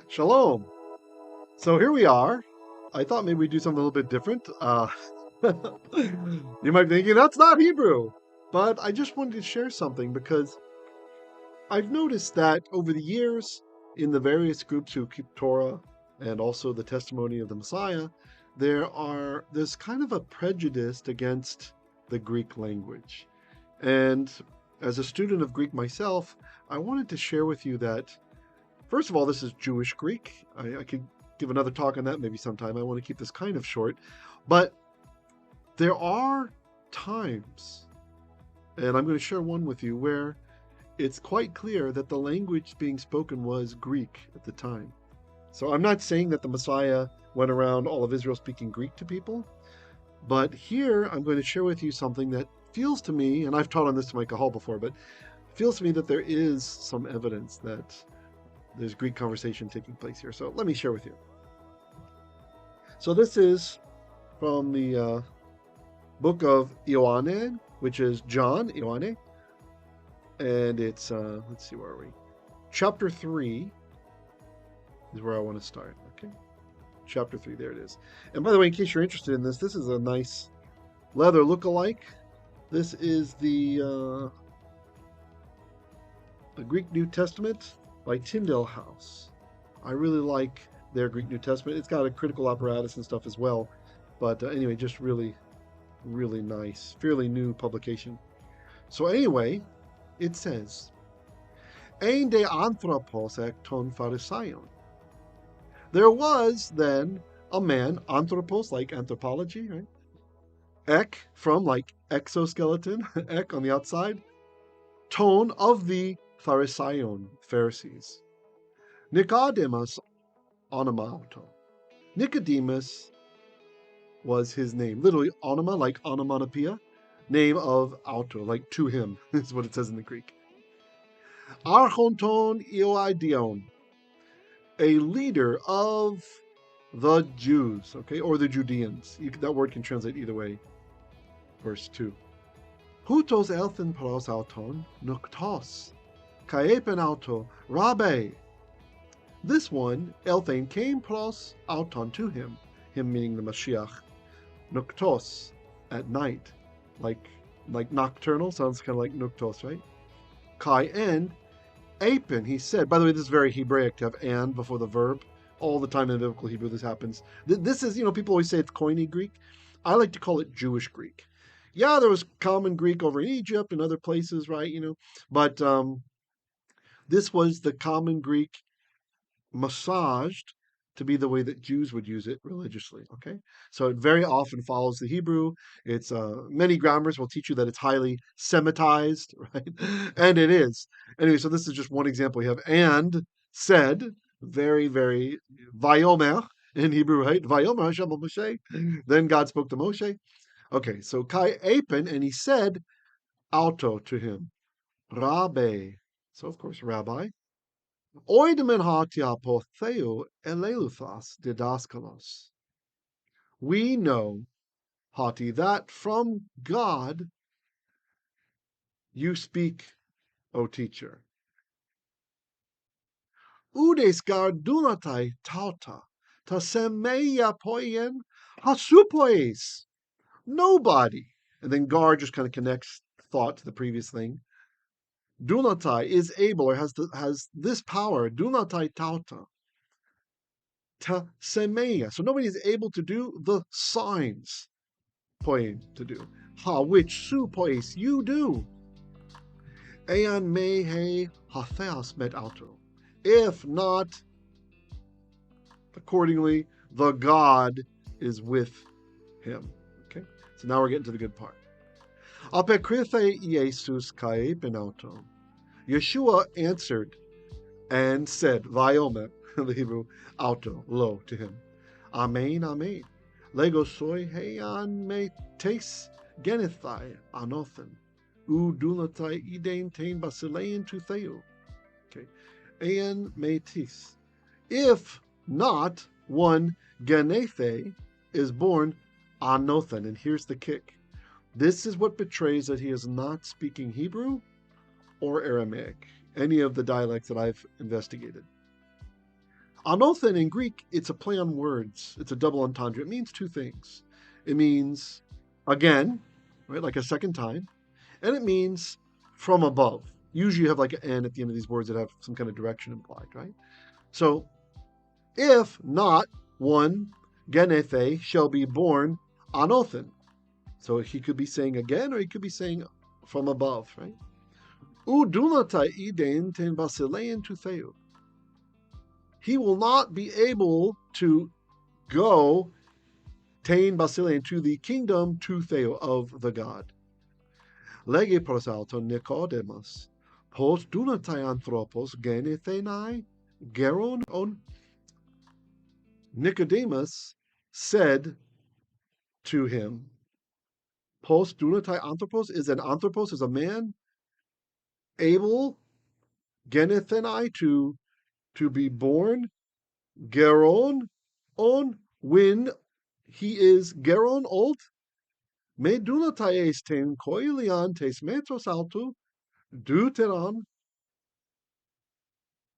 Shalom. So here we are. I thought maybe we'd do something a little bit different. You might be thinking, that's not Hebrew. But I just wanted to share something because I've noticed that over the years, in the various groups who keep Torah and also the testimony of the Messiah, there's kind of a prejudice against the Greek language. And as a student of Greek myself, I wanted to share with you that, first of all, this is Jewish Greek. I could give another talk on that maybe sometime. I want to keep this kind of short. But there are times, and I'm going to share one with you, where it's quite clear that the language being spoken was Greek at the time. So I'm not saying that the Messiah went around all of Israel speaking Greek to people, but here I'm going to share with you something that feels to me, and I've taught on this to my kahal before, but feels to me that there is some evidence that there's Greek conversation taking place here. So let me share with you. So this is from the book of Ioanne, which is John, Ioanne. And it's, let's see, where are we? Chapter 3 is where I want to start, okay? Chapter 3, there it is. And by the way, in case you're interested in this is a nice leather look-alike. This is the Greek New Testament by Tyndale House. I really like their Greek New Testament. It's got a critical apparatus and stuff as well. But anyway, just really, really nice, fairly new publication. So anyway, it says, Ein de anthropos ek ton pharisaion. There was then a man, anthropos, like anthropology, right? Ek, from like exoskeleton, ek on the outside. Ton, of the Pharisaion, Pharisees. Nicodemus ānωθεν. Nicodemus was his name. Literally, ōnoma, like onomatopoeia. Name of auto, like to him, is what it says in the Greek. Archonton ioidion. A leader of the Jews, okay, or the Judeans. That word can translate either way. Verse 2. Hutos elthen pros auton nuktos. Kaepen auto rabe. This one, elthen, came pros auton to him meaning the Mashiach. Nuktos, at night. Like nocturnal, sounds kind of like nuktos, right? Kai and apen, he said. By the way, this is very Hebraic to have and before the verb. All the time in biblical Hebrew this happens. This is, people always say it's Koine Greek. I like to call it Jewish Greek. Yeah, there was common Greek over in Egypt and other places, right? But this was the common Greek massaged to be the way that Jews would use it religiously, okay? So it very often follows the Hebrew. It's many grammars will teach you that it's highly Semitized, right? And it is. Anyway, so this is just one example. You have and, said, very, very, vayomer in Hebrew, right? Vayomer Hashem Moshe. Then God spoke to Moshe. Okay, so Kai Apen, and he said, auto to him, Rabbe. So of course, Rabbi. Oidemen Tou Theou Hebrew didaskalos. We know, Hati, that from God you speak, O teacher. Udes gardunatai tauta, tasemeia poien hasupoes. Nobody. And then Gar just kind of connects thought to the previous thing. Dunatai is able, or has this power, dunatai tauta, ta semeia. So nobody is able to do the signs, poem to do. Ha, which su poes you do. Ean me he hatheos met auto. If not, accordingly, the God is with him. Okay, so now we're getting to the good part. Apekrithe Jesus kai penauto. Yeshua answered and said, Vayomer, the Hebrew, auto, lo, to him. Amen, amen. Lego soy heyan me tes genethai anothen. U dulatai idein tain Basileia Tou Theou. Okay. Ean me tis. If not, one genethe is born anothen. And here's the kick. This is what betrays that he is not speaking Hebrew or Aramaic, any of the dialects that I've investigated. Anothen in Greek, it's a play on words. It's a double entendre. It means two things. It means again, right, like a second time, and it means from above. Usually you have like an N at the end of these words that have some kind of direction implied, right? So if not one, genethe, shall be born anothen. So he could be saying again, or he could be saying from above, right? Udunatai iden ten Basileia Tou Theou. He will not be able to go tain Basileia to the kingdom Tou Theou of the God. Lege prosalto Nicodemus, post dunatai anthropos genethenai geron on. Nicodemus said to him, post dunatai anthropos, is an anthropos, is a man able, genethenai, to be born, geron on, when he is geron old, me dunatai esten koilian tes metros altu, deuteron.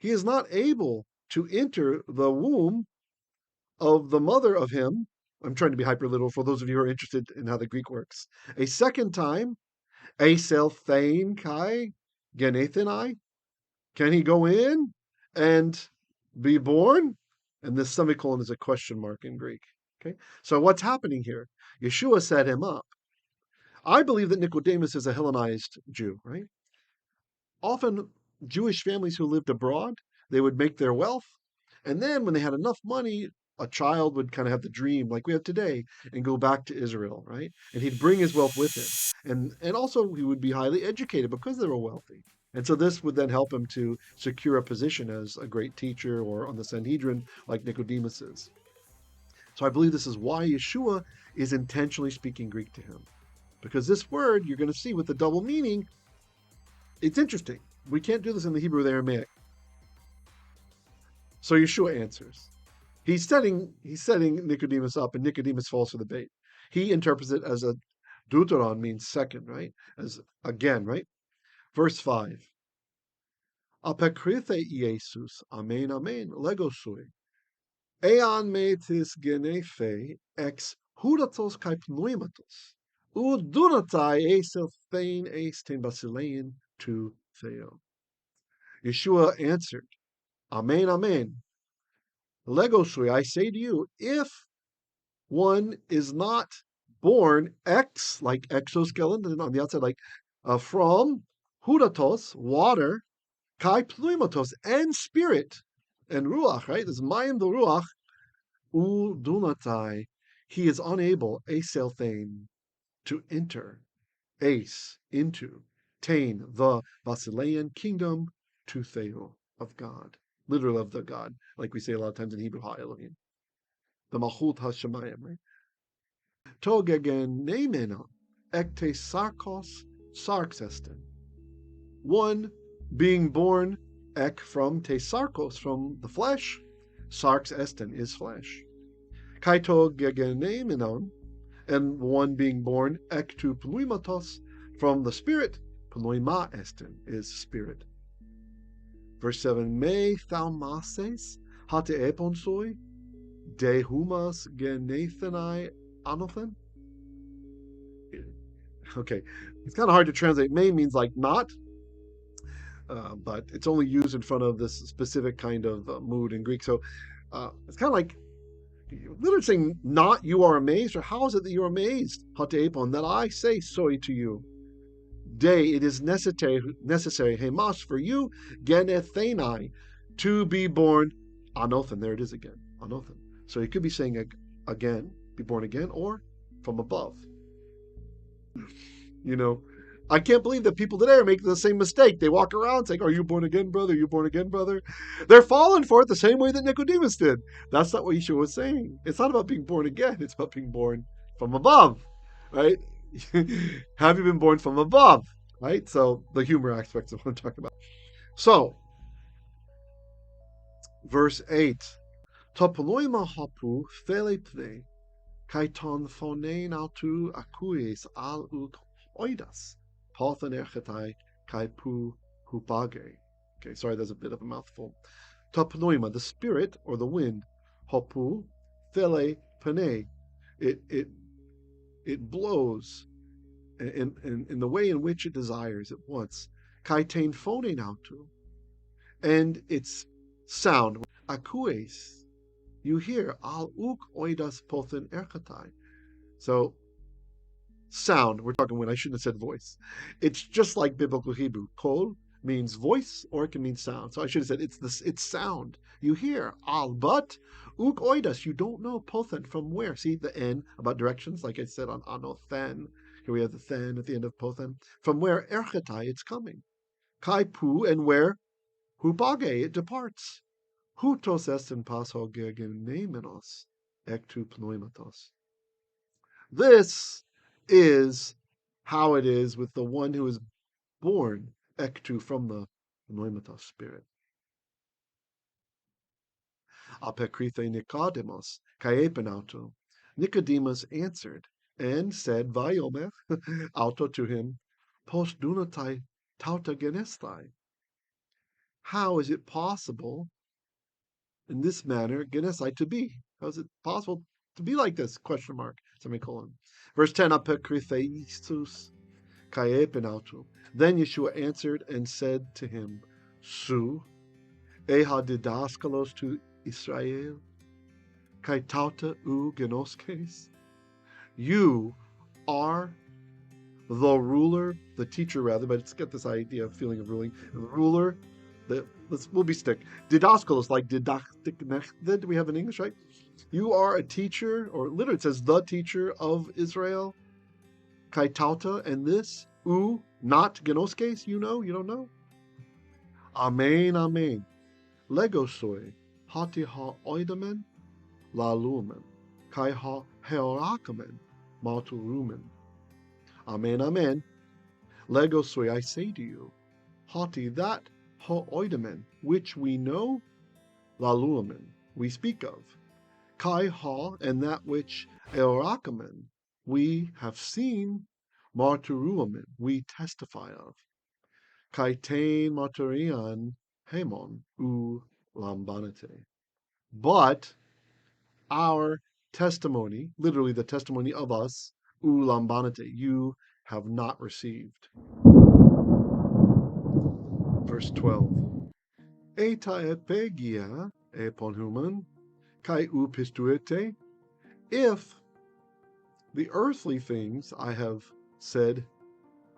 He is not able to enter the womb of the mother of him. I'm trying to be hyperliteral for those of you who are interested in how the Greek works. A second time, asel thein kai genethenai. Can he go in and be born? And this semicolon is a question mark in Greek. Okay, so what's happening here? Yeshua set him up. I believe that Nicodemus is a Hellenized Jew, right? Often Jewish families who lived abroad, they would make their wealth, and then when they had enough money, a child would kind of have the dream like we have today and go back to Israel, right? And he'd bring his wealth with him. And also he would be highly educated because they were wealthy. And so this would then help him to secure a position as a great teacher or on the Sanhedrin like Nicodemus is. So I believe this is why Yeshua is intentionally speaking Greek to him. Because this word, you're going to see with the double meaning, it's interesting. We can't do this in the Hebrew or the Aramaic. So Yeshua answers. He's setting Nicodemus up, and Nicodemus falls for the bait. He interprets it as a deuteron, means second, right? As again, right? Verse 5. Apekrithe Iesus, amen, amen, legosui. Ean metis genephe ex hudatos kai Pneumatos. Udunatai esel thein esten Basileia Tou Theou. Yeshua answered, amen, amen. Legosui, I say to you, if one is not born ex, like exoskeleton on the outside, like from hudatos, water, kai Pneumatos, and spirit, and ruach, right? This mayim the ruach, udunatai, he is unable, aselthein, to enter, into, tain, the Basilean kingdom, Tou Theou, of God, literal of the God, like we say a lot of times in Hebrew, ha-Elohim, the malkhut hashamayim, right? To gegenemena, ekte sarkos, sarks esten. One being born, ek from te sarkos, from the flesh, sarks esten is flesh. Kaito gegenemenon, and one being born, ek to Pneumatos, from the spirit, Pneuma esten is spirit. Verse 7, me thaumases, hate eponsoi, de humas genethenai anothen. Okay, it's kind of hard to translate. May means like not, but it's only used in front of this specific kind of mood in Greek. So it's kind of like literally saying, not you are amazed, or how is it that you are amazed, hateipon, that I say soy to you? Day, it is necessary, hemas, for you, genethenai, to be born, anothen. There it is again, anothen. So he could be saying again, be born again, or from above. You know, I can't believe that people today are making the same mistake. They walk around saying, are you born again, brother? Are you born again, brother? They're falling for it the same way that Nicodemus did. That's not what Yeshua was saying. It's not about being born again. It's about being born from above, right? Have you been born from above, right? So the humor aspects of what I'm talking about. So, verse 8. Topoloima hapu thelepne kaiton phonein autu akuis al ut oidas. Okay, sorry, there's a bit of a mouthful. ta Pneuma, the spirit or the wind, hopu, thele, pene. It blows in the way in which it desires at once. Kaitain phone auto, and its sound, akues, you hear, al uk oidas pothen erkatai. So, sound, we're talking when I shouldn't have said voice. It's just like biblical Hebrew. Kol means voice, or it can mean sound. So I should have said it's sound. You hear, al, but, uk oidas, you don't know pothen from where. See the N about directions, like I said on anothen. Here we have the then at the end of pothen. From where erkatai, it's coming. Kai pu, and where hupage, it departs. Hutos est paso gegenemenos ectu Pneumatos. This is how it is with the one who is born ectu from the Pneumatos spirit. Apekrithe Nicodemus kaepenauto. Nicodemus answered and said, Vayomer auto to him, post dunatai tauta genestai. How is it possible in this manner genesai to be? How is it possible to be like this? Question mark. Semicolon. Verse 10. Apekritheistus kaepenauto. Then Yeshua answered and said to him, Su, eha didaskalos to Israel, kai tauta u genoskes. You are the ruler, the teacher rather, but let's get this idea of feeling of ruling. The ruler, we'll be stick. Didaskalos, like didactic, do we have in English, right? You are a teacher, or literally it says the teacher of Israel. Kai tauta, and this, u, not genoskes, you don't know. Amen, amen. Legosoi, hati ha oidamen, la lumen, kai ha heorakamen, malturumen. Amen, amen. Legosoi, I say to you, hati that ha oidamen, which we know, la lumen, we speak of. Kai ha, and that which eorakamen, we have seen, marturumen, we testify of. Kaitain marturian hemon u lambanete. But our testimony, literally the testimony of us, u lambanete, you have not received. Verse 12. Eta epegia epon human, kai u pistuete. If the earthly things I have said,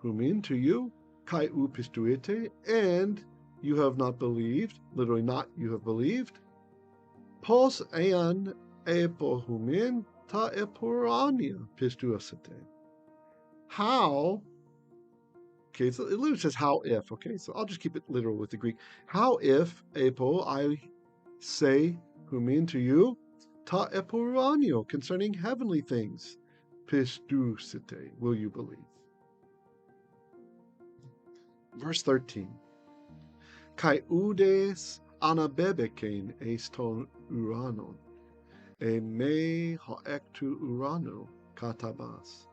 humin, to you, kai u pistuete, and you have not believed, literally not you have believed, pos ean epohumin ta epurania pistuosete. How, okay, so it literally says how if, okay, so I'll just keep it literal with the Greek. How if epo, I say humin to you, ta epuranio, concerning heavenly things, pistuosete, will you believe? Verse 13. Kai udes anabebeken eston uranon, e me hoektu urano katabas.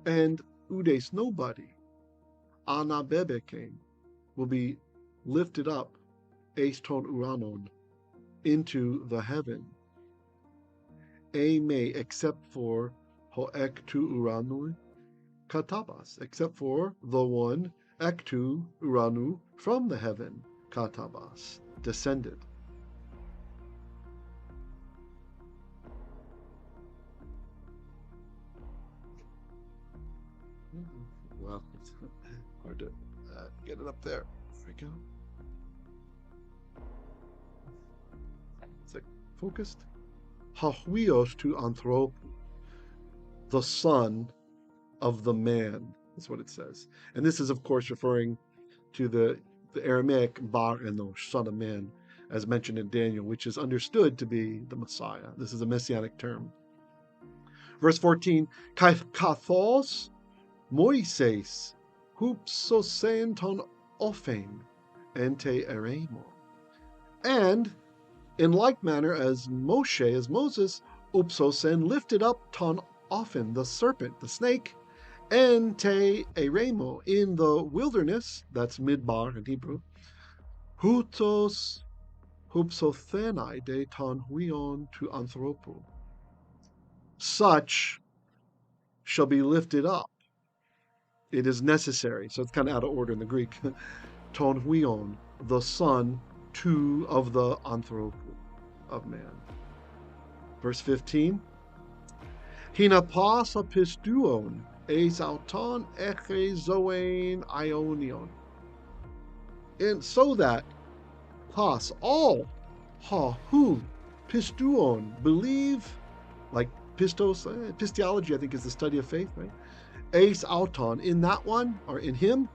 And udes, nobody, anabebeken, will be lifted up, eston uranon, into the heaven. E me, except for hoektu urano katabas, except for the one, ektu uranu, from the heaven, katabas, descended. Well, it's hard to get it up there. There we go. Is it focused? Hahuios to anthropo, the son of the man. That's what it says. And this is, of course, referring to the Aramaic bar enosh, son of man, as mentioned in Daniel, which is understood to be the Messiah. This is a messianic term. Verse 14, Kai kathos Moises hupsosen ton ophen ente eremo. And in like manner as Moshe, as Moses, upsosen, lifted up ton ophen, the serpent, the snake, ente eremo, in the wilderness, that's midbar in Hebrew, Houtos hupsothenai de ton huion to anthropo. Such shall be lifted up. It is necessary. So it's kind of out of order in the Greek. Ton huion, the son to of the anthropo, of man. Verse 15. Hina pasa pistuon eis auton eche zoen ionion. And so that pas, all, who, pistuon, believe, like pistos, pisteology, I think, is the study of faith, right? Eis auton, in that one, or in him,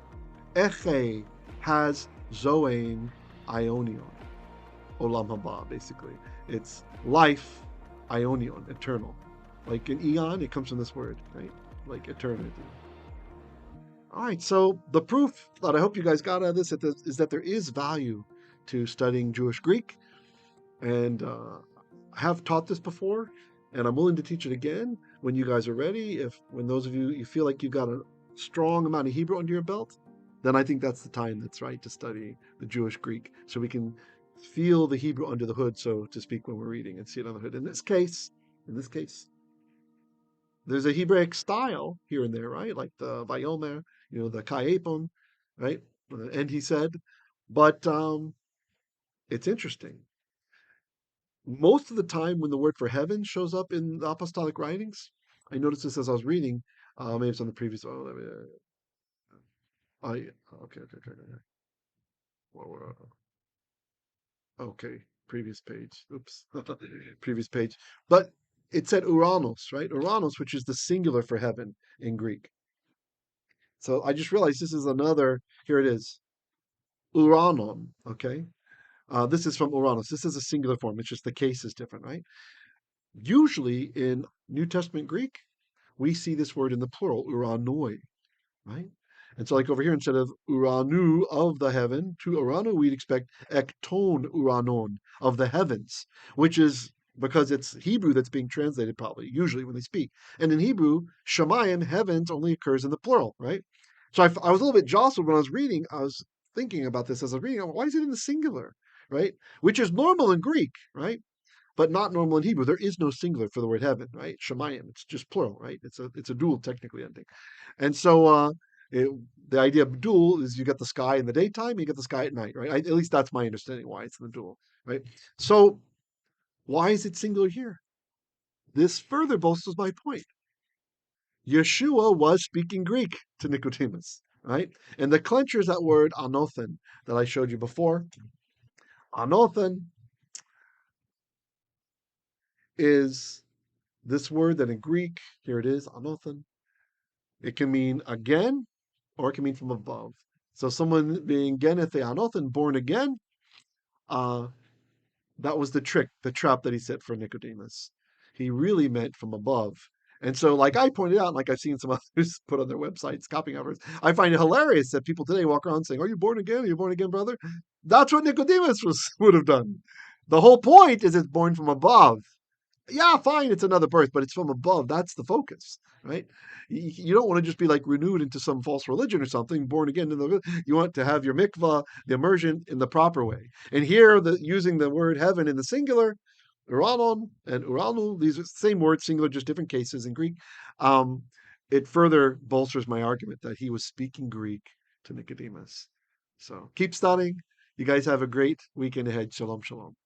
eche has zoen ionion. Olam haba, basically. It's life, ionion, eternal. Like in eon, it comes from this word, right? Like eternity. All right, so the proof that I hope you guys got out of this is that there is value to studying Jewish Greek. And I have taught this before, and I'm willing to teach it again when you guys are ready. When those of you feel like you've got a strong amount of Hebrew under your belt, then I think that's the time that's right to study the Jewish Greek, so we can feel the Hebrew under the hood, so to speak, when we're reading and see it on the hood. In this case, there's a Hebraic style here and there, right? Like the Vayomer, the Kayepon, right? And he said, but it's interesting. Most of the time when the word for heaven shows up in the apostolic writings, I noticed this as I was reading, maybe it's on the previous, okay, previous page, oops, previous page. But it said Uranos, right? Uranos, which is the singular for heaven in Greek. So I just realized this is another, here it is, Uranon, okay? This is from Uranos. This is a singular form. It's just the case is different, right? Usually in New Testament Greek, we see this word in the plural, uranoi, right? And so like over here, instead of uranu, of the heaven, to uranu, we'd expect ekton uranon, of the heavens, which is because it's Hebrew that's being translated probably, usually when they speak. And in Hebrew, shamayim, heavens, only occurs in the plural, right? So I was a little bit jostled when I was reading. I was thinking about this as I was reading. Why is it in the singular, right? Which is normal in Greek, right? But not normal in Hebrew. There is no singular for the word heaven, right? Shemayim, it's just plural, right? It's a dual technically ending. And so the idea of dual is you get the sky in the daytime, you get the sky at night, right? At least that's my understanding why it's in the dual, right? So why is it singular here? This further bolsters my point. Yeshua was speaking Greek to Nicodemus, right? And the clencher is that word anothen that I showed you before. Anothen is this word that in Greek, here it is, anothen. It can mean again, or it can mean from above. So someone being genethe anothen, born again, that was the trick, the trap that he set for Nicodemus. He really meant from above. And so, like I pointed out, like I've seen some others put on their websites, copying others, I find it hilarious that people today walk around saying, "Are you born again? Are you born again, brother?" That's what Nicodemus would have done. The whole point is it's born from above. Yeah, fine, it's another birth, but it's from above. That's the focus, right? You don't want to just be like renewed into some false religion or something, born again. You want to have your mikvah, the immersion, in the proper way. And here, using the word heaven in the singular, uranon and uranu, these are the same words, singular, just different cases in Greek. It further bolsters my argument that he was speaking Greek to Nicodemus. So keep studying. You guys have a great weekend ahead. Shalom, shalom.